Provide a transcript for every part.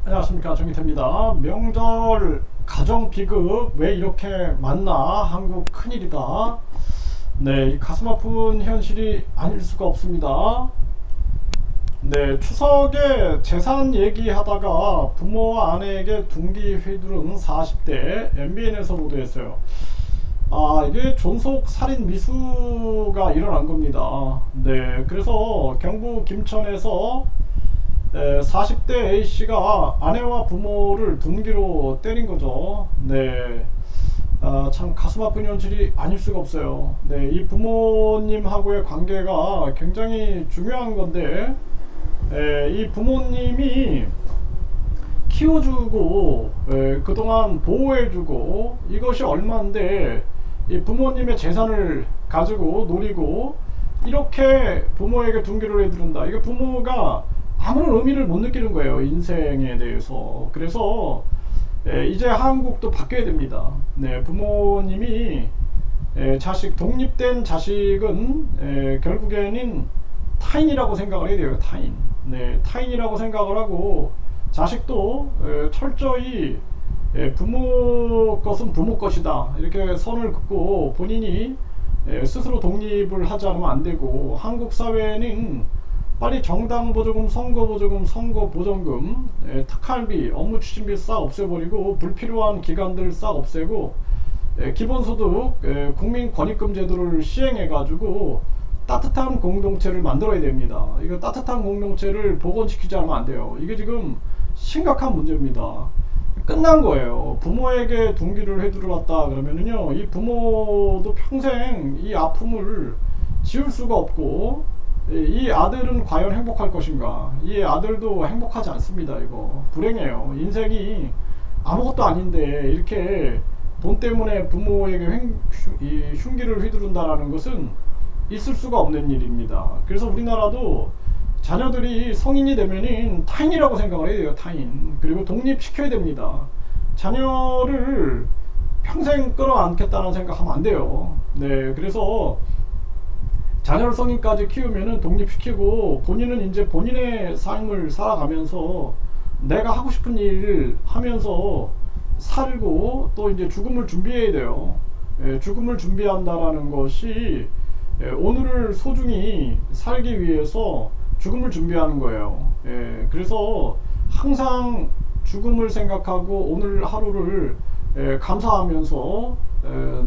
안녕하십니까, 정기태입니다. 명절 가정 비극 왜 이렇게 많나? 한국 큰일이다. 네, 이 가슴 아픈 현실이 아닐 수가 없습니다. 네, 추석에 재산 얘기하다가 부모와 아내에게 둔기 휘두른 40대 MBN에서 보도했어요. 이게 존속 살인 미수가 일어난 겁니다. 네, 그래서 경북 김천에서 40대 A씨가 아내와 부모를 둔기로 때린 거죠. 네. 참 가슴 아픈 현실이 아닐 수가 없어요. 네, 이 부모님하고의 관계가 굉장히 중요한 건데, 이 부모님이 키워주고, 그동안 보호해주고, 이것이 얼마인데, 이 부모님의 재산을 가지고 노리고, 이렇게 부모에게 둔기를 해드린다. 이게 부모가 아무런 의미를 못 느끼는 거예요, 인생에 대해서. 그래서 이제 한국도 바뀌어야 됩니다. 네, 부모님이 독립된 자식은 결국에는 타인이라고 생각을 해야 돼요. 타인. 네, 타인이라고 생각을 하고 자식도 철저히 부모 것은 부모 것이다, 이렇게 선을 긋고 본인이 스스로 독립을 하지 않으면 안 되고, 한국 사회는 빨리 정당 보조금, 선거 보조금, 선거 보전금, 특할비, 업무 추진비 싹 없애버리고 불필요한 기관들 싹 없애고 기본소득, 국민권익금 제도를 시행해가지고 따뜻한 공동체를 만들어야 됩니다. 이거 따뜻한 공동체를 복원시키지 않으면 안 돼요. 이게 지금 심각한 문제입니다. 끝난 거예요. 부모에게 둔기를 해두었다 그러면은요, 이 부모도 평생 이 아픔을 지울 수가 없고, 이 아들은 과연 행복할 것인가? 이 아들도 행복하지 않습니다. 이거 불행해요. 인생이 아무것도 아닌데 이렇게 돈 때문에 부모에게 흉기를 휘두른다는 것은 있을 수가 없는 일입니다. 그래서 우리나라도 자녀들이 성인이 되면은 타인이라고 생각을 해야 돼요. 타인. 그리고 독립시켜야 됩니다. 자녀를 평생 끌어안겠다는 생각하면 안 돼요. 네, 그래서 자녀를 성인까지 키우면은 독립시키고 본인은 이제 본인의 삶을 살아가면서 내가 하고 싶은 일을 하면서 살고, 또 이제 죽음을 준비해야 돼요. 죽음을 준비한다라는 것이 오늘을 소중히 살기 위해서 죽음을 준비하는 거예요. 그래서 항상 죽음을 생각하고 오늘 하루를 감사하면서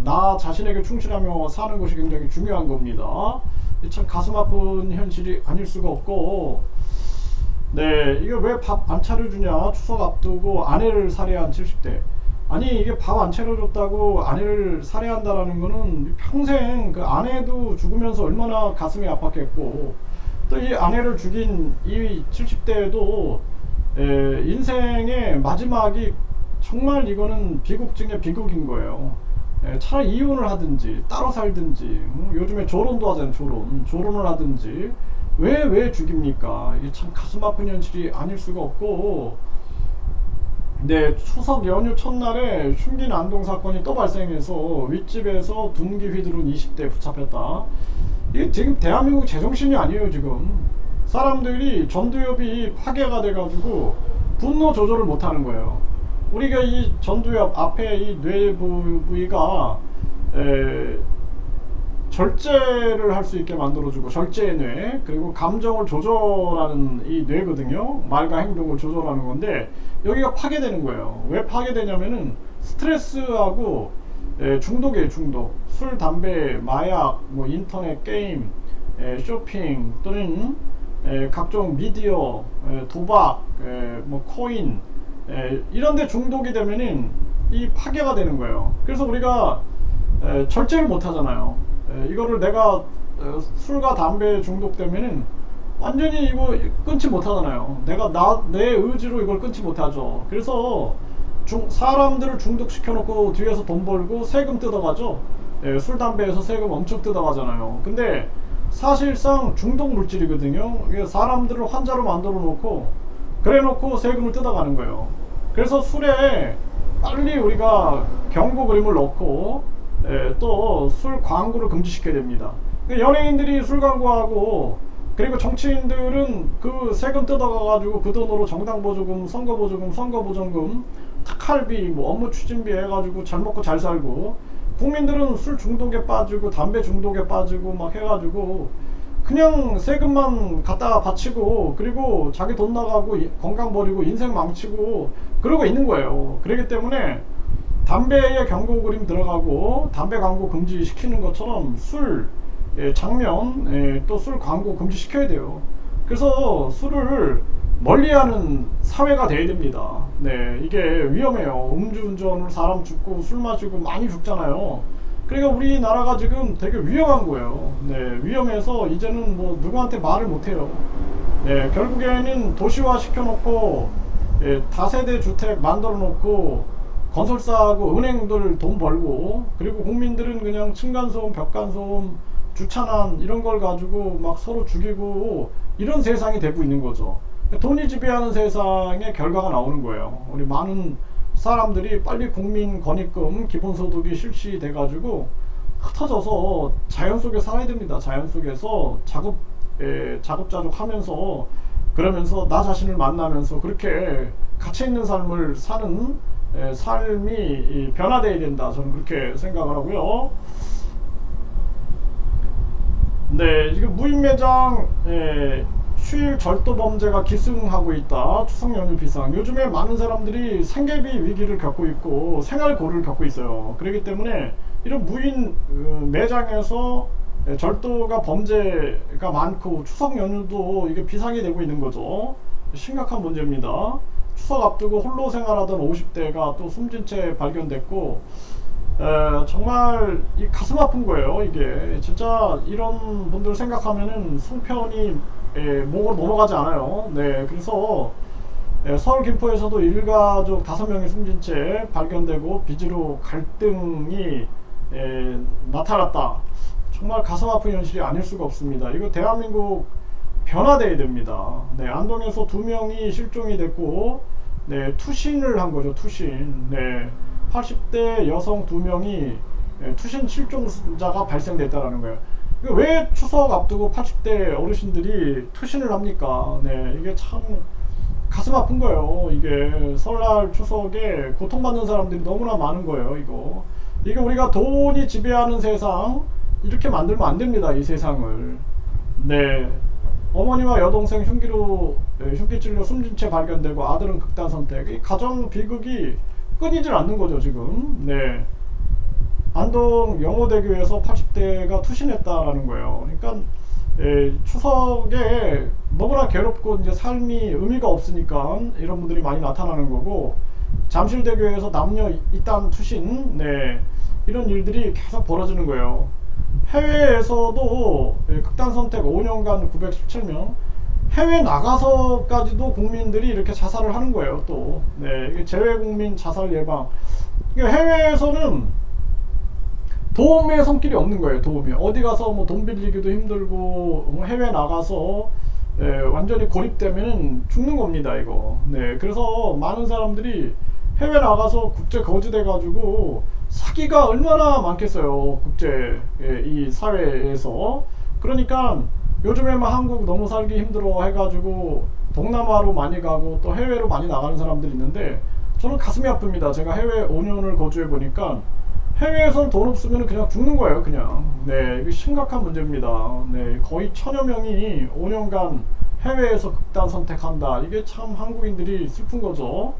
나 자신에게 충실하며 사는 것이 굉장히 중요한 겁니다. 참 가슴 아픈 현실이 아닐 수가 없고, 네, 이게 왜 밥 안 차려주냐, 추석 앞두고 아내를 살해한 70대. 아니, 이게 밥 안 차려줬다고 아내를 살해한다라는 거는 평생 그 아내도 죽으면서 얼마나 가슴이 아팠겠고, 또 이 아내를 죽인 이 70대에도 인생의 마지막이 정말 이거는 비극 중에 비극인 거예요. 차라리 이혼을 하든지 따로 살든지, 요즘에 조론도 하잖아요. 조론을 하든지. 왜 죽입니까? 이게 참 가슴 아픈 현실이 아닐 수가 없고, 네, 추석 연휴 첫날에 흉기 난동 사건이 또 발생해서 윗집에서 둔기 휘두른 20대 붙잡혔다. 이게 지금 대한민국 제정신이 아니에요. 지금 사람들이 전두엽이 파괴가 돼가지고 분노 조절을 못하는 거예요. 우리가 이 전두엽 앞에 이 뇌 부위가 절제를 할 수 있게 만들어주고, 절제의 뇌, 그리고 감정을 조절하는 이 뇌거든요. 말과 행동을 조절하는 건데 여기가 파괴되는 거예요. 왜 파괴되냐면은 스트레스하고 중독이에요. 중독. 술, 담배, 마약, 뭐 인터넷 게임, 쇼핑, 또는 각종 미디어, 도박, 뭐 코인, 이런데 중독이 되면은 이 파괴가 되는 거예요. 그래서 우리가 절제를 못 하잖아요. 이거를 내가 술과 담배에 중독되면은 완전히 이거 끊지 못하잖아요. 내 의지로 이걸 끊지 못하죠. 그래서 사람들을 중독시켜 놓고 뒤에서 돈 벌고 세금 뜯어가죠. 술, 담배에서 세금 엄청 뜯어가잖아요. 근데 사실상 중독 물질이거든요. 이게 사람들을 환자로 만들어 놓고 그래 놓고 세금을 뜯어가는 거예요. 그래서 술에 빨리 우리가 경고 그림을 넣고 또 술 광고를 금지시켜야 됩니다. 연예인들이 술 광고하고 그리고 정치인들은 그 세금 뜯어가가지고 그 돈으로 정당보조금, 선거보조금, 선거보전금, 특할비, 뭐 업무 추진비 해가지고 잘 먹고 잘 살고, 국민들은 술 중독에 빠지고 담배 중독에 빠지고 막 해가지고 그냥 세금만 갖다가 바치고, 그리고 자기 돈 나가고 건강 버리고 인생 망치고 그러고 있는 거예요. 그렇기 때문에 담배에 경고 그림 들어가고 담배 광고 금지시키는 것처럼 술 장면, 또 술 광고 금지시켜야 돼요. 그래서 술을 멀리하는 사회가 돼야 됩니다. 네, 이게 위험해요. 음주운전으로 사람 죽고 술 마시고 많이 죽잖아요. 그러니까 우리나라가 지금 되게 위험한 거예요. 네, 위험해서 이제는 뭐 누구한테 말을 못해요. 네, 결국에는 도시화 시켜놓고 다세대 주택 만들어 놓고 건설사하고 은행들 돈 벌고, 그리고 국민들은 그냥 층간소음, 벽간소음, 주차난 이런 걸 가지고 막 서로 죽이고 이런 세상이 되고 있는 거죠. 돈이 지배하는 세상의 결과가 나오는 거예요. 우리 많은 사람들이 빨리 국민 권익금 기본소득이 실시돼 가지고 흩어져서 자연 속에 살아야 됩니다. 자연 속에서 자급자족 하면서, 그러면서 나 자신을 만나면서 그렇게 가치 있는 삶을 사는 삶이 변화되어야 된다, 저는 그렇게 생각을 하고요. 네, 지금 무인매장 휴일 절도 범죄가 기승하고 있다. 추석 연휴 비상. 요즘에 많은 사람들이 생계비 위기를 겪고 있고 생활고를 겪고 있어요. 그렇기 때문에 이런 무인 매장에서 절도가 범죄가 많고 추석 연휴도 이게 비상이 되고 있는 거죠. 심각한 문제입니다. 추석 앞두고 홀로 생활하던 50대가 또 숨진 채 발견됐고, 정말 이 가슴 아픈 거예요. 이게 진짜 이런 분들 생각하면은 송편이 목으로 넘어가지 않아요. 네, 그래서 서울 김포에서도 일가족 5명이 숨진 채 발견되고 비지로 갈등이 나타났다. 정말 가슴 아픈 현실이 아닐 수가 없습니다. 이거 대한민국 변화돼야 됩니다. 네, 안동에서 2명이 실종이 됐고, 네, 투신을 한 거죠. 투신. 네, 80대 여성 2명이 투신 실종자가 발생됐다라는 거예요. 왜 추석 앞두고 80대 어르신들이 투신을 합니까? 네, 이게 참 가슴 아픈 거예요. 이게 설날 추석에 고통받는 사람들이 너무나 많은 거예요. 이게 우리가 돈이 지배하는 세상, 이렇게 만들면 안 됩니다. 이 세상을. 네, 어머니와 여동생 흉기 찔려 숨진 채 발견되고 아들은 극단 선택. 이 가정 비극이 끊이질 않는 거죠 지금. 네, 안동 영호대교에서 80대가 투신했다라는 거예요. 그러니까 추석에 너무나 괴롭고 이제 삶이 의미가 없으니까 이런 분들이 많이 나타나는 거고, 잠실대교에서 남녀 이단 투신, 네, 이런 일들이 계속 벌어지는 거예요. 해외에서도 극단 선택 5년간 917명, 해외 나가서까지도 국민들이 이렇게 자살을 하는 거예요. 또 네, 재외국민 자살 예방. 해외에서는 도움의 손길이 없는 거예요. 도움이 어디 가서 뭐 돈 빌리기도 힘들고, 뭐 해외 나가서 완전히 고립되면은 죽는 겁니다. 이거. 네, 그래서 많은 사람들이 해외 나가서 국제 거지돼 가지고 사기가 얼마나 많겠어요. 국제 이 사회에서. 그러니까 요즘에 막 한국 너무 살기 힘들어 해가지고 동남아로 많이 가고 또 해외로 많이 나가는 사람들이 있는데, 저는 가슴이 아픕니다. 제가 해외 5년을 거주해 보니까 해외에선 돈 없으면 그냥 죽는 거예요. 그냥. 네, 이게 심각한 문제입니다. 네, 거의 1000여 명이 5년간 해외에서 극단 선택한다. 이게 참 한국인들이 슬픈 거죠.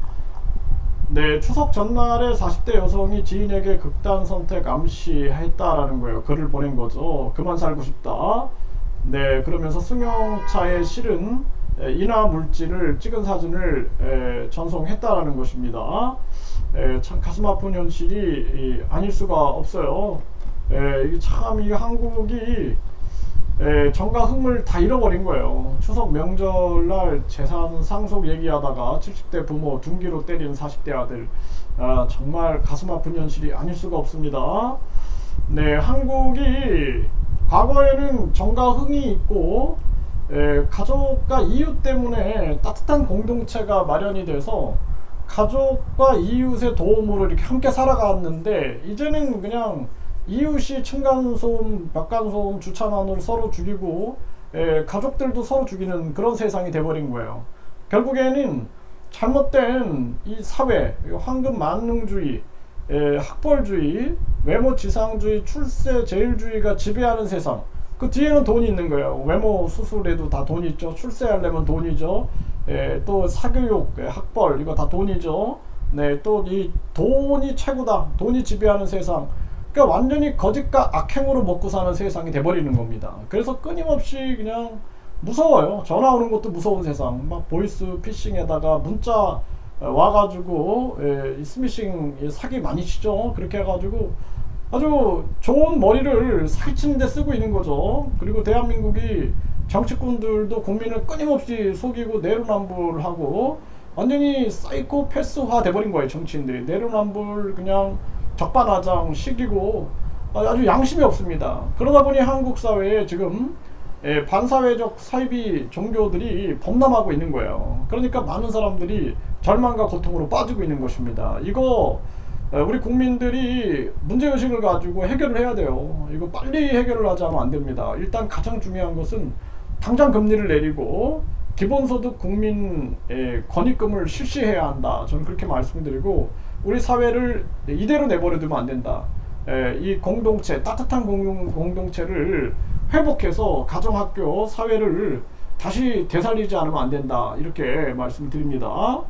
네, 추석 전날에 40대 여성이 지인에게 극단 선택 암시했다라는 거예요. 글을 보낸 거죠. 그만 살고 싶다. 네, 그러면서 승용차에 실은 인화 물질을 찍은 사진을 전송했다라는 것입니다. 참 가슴 아픈 현실이 아닐 수가 없어요. 이게 참 이 한국이 정과 흥을 다 잃어버린 거예요. 추석 명절날 재산 상속 얘기하다가 70대 부모 둔기로 때린 40대 아들. 정말 가슴 아픈 현실이 아닐 수가 없습니다. 네, 한국이 과거에는 정과 흥이 있고 가족과 이웃 때문에 따뜻한 공동체가 마련이 돼서 가족과 이웃의 도움으로 이렇게 함께 살아갔는데, 이제는 그냥 이웃이 층간소음, 벽간소음, 주차난으로 서로 죽이고 가족들도 서로 죽이는 그런 세상이 돼버린 거예요. 결국에는 잘못된 이 사회, 황금 만능주의, 학벌주의, 외모지상주의, 출세제일주의가 지배하는 세상, 그 뒤에는 돈이 있는 거예요. 외모 수술에도 다 돈이 있죠. 출세하려면 돈이죠. 또 사교육, 학벌, 이거 다 돈이죠. 네, 또 이 돈이 최고다. 돈이 지배하는 세상. 그러니까 완전히 거짓과 악행으로 먹고 사는 세상이 돼버리는 겁니다. 그래서 끊임없이 그냥 무서워요. 전화 오는 것도 무서운 세상. 막 보이스 피싱에다가 문자 와가지고 스미싱 사기 많이 치죠. 그렇게 해가지고 아주 좋은 머리를 사기치는 데 쓰고 있는 거죠. 그리고 대한민국이 정치꾼들도 국민을 끊임없이 속이고 내로남불하고 완전히 사이코패스화 돼버린 거예요. 정치인들이 내로남불 그냥 적반하장 시키고 아주 양심이 없습니다. 그러다 보니 한국 사회에 지금 반사회적 사이비 종교들이 범람하고 있는 거예요. 그러니까 많은 사람들이 절망과 고통으로 빠지고 있는 것입니다. 이거 우리 국민들이 문제의식을 가지고 해결을 해야 돼요. 이거 빨리 해결을 하지 않으면 안 됩니다. 일단 가장 중요한 것은 당장 금리를 내리고 기본소득 국민 권익금을 실시해야 한다. 저는 그렇게 말씀드리고 우리 사회를 이대로 내버려두면 안 된다. 이 공동체, 따뜻한 공동체를 회복해서 가정학교, 사회를 다시 되살리지 않으면 안 된다. 이렇게 말씀드립니다.